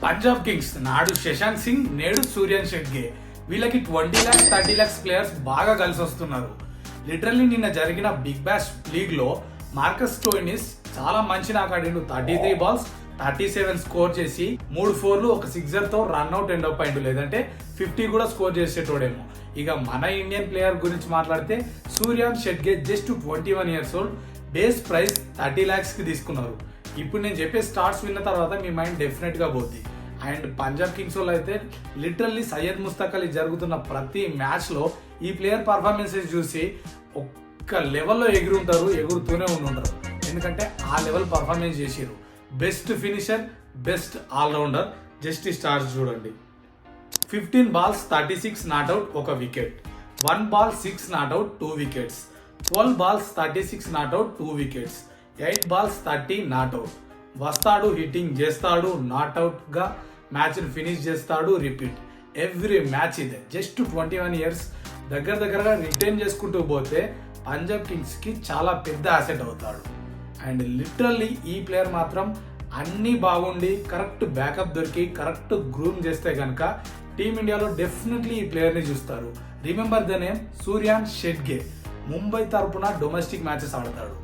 Punjab Kings నాడు శశాంక్ సింగ్, నేడు సూర్యన్ షెట్గే. వీళ్ళకి 20 lakhs 30 lakhs ప్లేయర్స్ బాగా కలిసి వస్తున్నారు. లిటరల్లీ నిన్న జరిగిన బిగ్ బ్యాష్ లీగ్ లో మార్కస్ స్టోయినిస్ చాలా మంచి ఆడిండు. 33 balls 37 స్కోర్ చేసి 3 4లు 1 సిక్సర్ తో రన్అట్ ఎండ్ అప్ అయిండు. లేదంటే 50 కూడా స్కోర్ చేసేటోడేమో. ఇక మన ఇండియన్ ప్లేయర్ గురించి మాట్లాడితే Suryansh Shedge just 21 years old. Base price 30 lakhs కి తీసుకున్నారు. ఇప్పుడు నేను చెప్పే స్టార్ట్స్ విన్న తర్వాత మీ మైండ్ డెఫినెట్ గా పోద్ది. అండ్ పంజాబ్ కింగ్స్ వాళ్ళు అయితే లిటరల్లీ సయ్యద్ ముస్తక్ అలీ జరుగుతున్న ప్రతి మ్యాచ్ లో ఈ ప్లేయర్ పర్ఫార్మెన్సెస్ చూసి ఒక్క లెవెల్లో ఎగురుతూనే ఉంటారు. ఎందుకంటే ఆ లెవెల్ పర్ఫార్మెన్స్ చేసారు. Best finisher, best allrounder. Just ఈ స్టార్ట్స్ చూడండి. 15 balls 36 not out 1 wicket, 1 ball 6 not out 2 wickets, 12 balls 36 not out 2 wickets, 8 balls 30 not out. వస్తాడు, హిట్టింగ్ చేస్తాడు, నాట్అవుట్ గా మ్యాచ్ ఫినిష్ చేస్తాడు. రిపీట్ ఎవ్రీ మ్యాచ్ ఇదే. Just 21 years. దగ్గరగా రిటైన్ చేసుకుంటూ పోతే పంజాబ్ కింగ్స్ కి చాలా పెద్ద అసెట్ అవుతాడు. అండ్ లిటరల్లీ ఈ ప్లేయర్ మాత్రం అన్నీ బాగుండి కరెక్ట్ బ్యాకప్ దొరికి కరెక్ట్ గ్రూమ్ చేస్తే కనుక టీమిండియాలో డెఫినెట్లీ ఈ ప్లేయర్ని చూస్తారు. Remember the name Suryansh Shedge. Mumbai తరపున డొమెస్టిక్ మ్యాచెస్ ఆడతాడు.